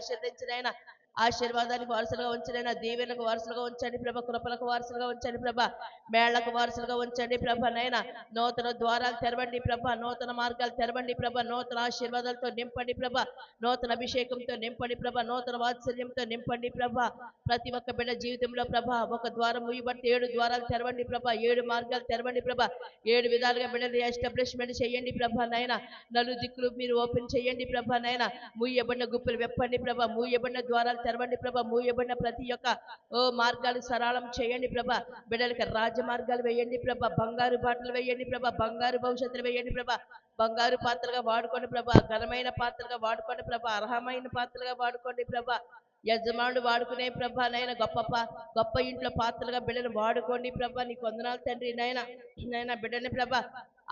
ఆశీర్వదించినైనా ఆశీర్వాదానికి వారసులుగా ఉంచనైనా దీవెనలకు వారసులుగా ఉంచండి ప్రభ, కృపలకు వారసులుగా ఉంచండి ప్రభ, మేళ్లకు వారసులుగా ఉంచండి ప్రభ. నైనా నూతన ద్వారాలు తెరవండి ప్రభ, నూతన మార్గాలు తెరవండి ప్రభ, నూతన ఆశీర్వాదాలతో నింపండి ప్రభ, నూతన అభిషేకంతో నింపండి ప్రభ, నూతన వాత్సల్యంతో నింపండి ప్రభ. ప్రతి ఒక్క బిడ్డ జీవితంలో ప్రభ ఒక ద్వారం ముయ్యబట్టి 7 ద్వారాలు తెరవండి ప్రభ, 7 మార్గాలు తెరవండి ప్రభ, 7 విధాలుగా బిడ్డలు ఎస్టాబ్లిష్మెంట్ చేయండి ప్రభ. నైనా నలు దిక్కులు మీరు ఓపెన్ చేయండి ప్రభ. నైనా మూయబడిన గుప్పులు వెప్పండి ప్రభ, మూయబడిన ద్వారాలు తెరవండి ప్రభ, మూయబడిన ప్రతి ఒక్క మార్గాలు సరళం చేయండి ప్రభ. బిడ్డలకి రాజ్య మార్గాలు వేయండి ప్రభ, బంగారు బాటలు వేయండి ప్రభ, బంగారు భవిష్యత్తులు వేయండి ప్రభ, బంగారు పాత్రగా వాడుకోండి ప్రభ, ఘనమైన పాత్రగా వాడుకోండి ప్రభ, అర్హమైన పాత్రగా వాడుకోండి ప్రభ. యజమానుడు వాడుకునే ప్రభ, నైనా గొప్ప ఇంట్లో పాత్రలుగా బిడ్డను వాడుకోండి ప్రభ. నీకు వందనాలు తండ్రి. నైనా బిడ్డని ప్రభ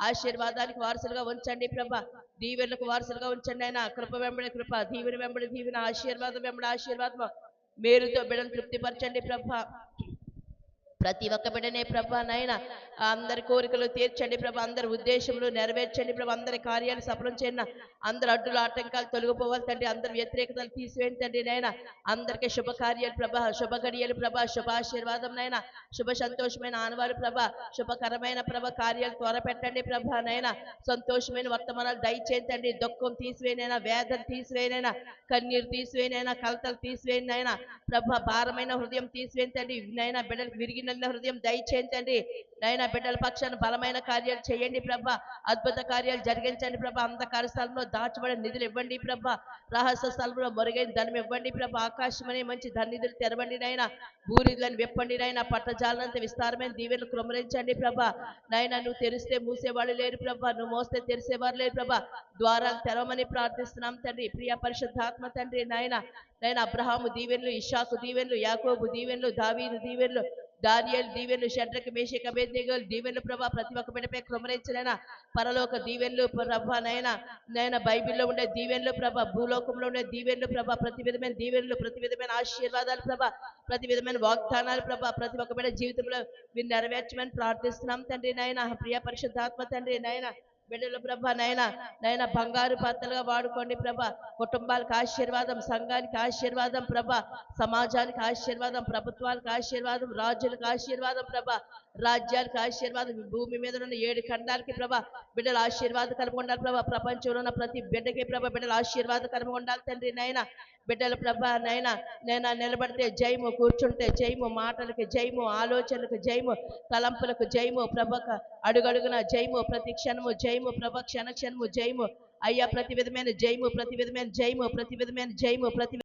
ఆశీర్వాదానికి వారసులుగా ఉంచండి ప్రభ, దీవెనలకు వారసులుగా ఉంచండి. అయినా కృప వెంబడి కృప, దీవెన వెంబడి దీవెన, ఆశీర్వాదం వెంబడి ఆశీర్వాదం, మేలుతో బిడ్డను తృప్తిపరచండి ప్రభ. ప్రతి ఒక్క బిడ్డనే ప్రభ నైనా అందరి కోరికలు తీర్చండి ప్రభ, అందరి ఉద్దేశములు నెరవేర్చండి ప్రభ, అందరి కార్యాలు సఫలం చేయండి, అందరి అడ్డుల ఆటంకాలు తొలగిపోవాలి తండ్రి, అందరి వ్యతిరేకతలు తీసివేయండి తండ్రి. నైనా అందరికీ శుభకార్యాలు ప్రభ, శుభ గడియలు ప్రభ, శుభాశీర్వాదం నైనా, శుభ సంతోషమైన ఆనవాలు ప్రభ, శుభకరమైన ప్రభ కార్యాలు త్వరపెట్టండి ప్రభ. నైనా సంతోషమైన వర్తమానాలు దయచేయండి తండ్రి, దుఃఖం తీసివేయనైనా, వేదన తీసివేయనైనా, కన్నీరు తీసివేయనైనా, కలతలు తీసివేయనైనా ప్రభ, భారమైన హృదయం తీసివేయండి తండ్రి. నైనా బిడ్డలకు విరిగిన హృదయం దయచేయండి తండ్రి. నైనా బిడ్డల పక్షాన బలమైన కార్యాలు చేయండి ప్రభ, అద్భుత కార్యాలు జరిగించండి ప్రభ, అంధకార స్థలంలో దాచబడిన నిధులు ఇవ్వండి ప్రభ, రహస్య స్థలంలో మొరుగైన ధనం ఇవ్వండి ప్రభ, ఆకాశం అనే మంచి ధన్నిధులు తెరవండి నైనా, భూనిధులను విప్పండి నైనా, పట్టజాలంత విస్తారమైన దీవెనలు కృమరించండి ప్రభ. నైనా నువ్వు తెరిస్తే మూసేవాళ్ళు లేరు ప్రభ, నువ్వు మోస్తే తెరిసేవారు లేరు ప్రభ, ద్వారాలు తెరవమని ప్రార్థిస్తున్నాం తండ్రి. ప్రియ పరిశుద్ధాత్మ తండ్రి. నైనా అబ్రహాము దీవెన్లు, ఇషాకు దీవెన్లు, యాకోబు దీవెన్లు, దావీదు దీవెన్లు, దానియేలు దీవెన్లు, షడ్రకు మేషకు అబేద్నెగోలు దీవెన్లు ప్రభ, ప్రతి ఒక్క బిడ్డపై కృమరించినైనా పరలోక దీవెన్లు ప్రభ. నైనా బైబిల్లో ఉండే దీవెన్లు ప్రభ, భూలోకంలో ఉండే దీవెన్లు ప్రభ, ప్రతి విధమైన దీవెన్లు, ప్రతి విధమైన ఆశీర్వాదాలు ప్రభ, ప్రతి విధమైన వాగ్దానాలు ప్రభ, ప్రతి ఒక్క బిడ్డ జీవితంలో మీరు నెరవేర్చమని ప్రార్థిస్తున్నాం తండ్రి. నైనా ప్రియ పరిశుద్ధాత్మ తండ్రి. నైనా బిడ్డల ప్రభ నైనా బంగారు పాత్రలుగా వాడుకోండి ప్రభ, కుటుంబాలకు ఆశీర్వాదం, సంఘానికి ఆశీర్వాదం ప్రభ, సమాజానికి ఆశీర్వాదం, ప్రభుత్వాలకు ఆశీర్వాదం, రాజ్యాలకు ఆశీర్వాదం ప్రభ, రాజ్యాలకు ఆశీర్వాదం, భూమి మీద ఉన్న 7 ఖండాలకి ప్రభ బిడ్డల ఆశీర్వాదకరంగా ఉండాలి ప్రభ, ప్రపంచంలో ఉన్న ప్రతి బిడ్డకి ప్రభ బిడ్డల ఆశీర్వాదకరంగా ఉండాలి తండ్రి. నైనా బిడ్డల ప్రభ నైనా నిలబడితే జయము, కూర్చుంటే జయము, మాటలకు జయము, ఆలోచనలకు జయము, తలంపులకు జయము ప్రభ, అడుగడుగున జయము, ప్రతి క్షణము జయము ప్రభ, క్షణము జయము అయ్యా, ప్రతి విధమైన జయము, ప్రతి విధమైన జయము, ప్రతి విధమైన జయము, ప్రతి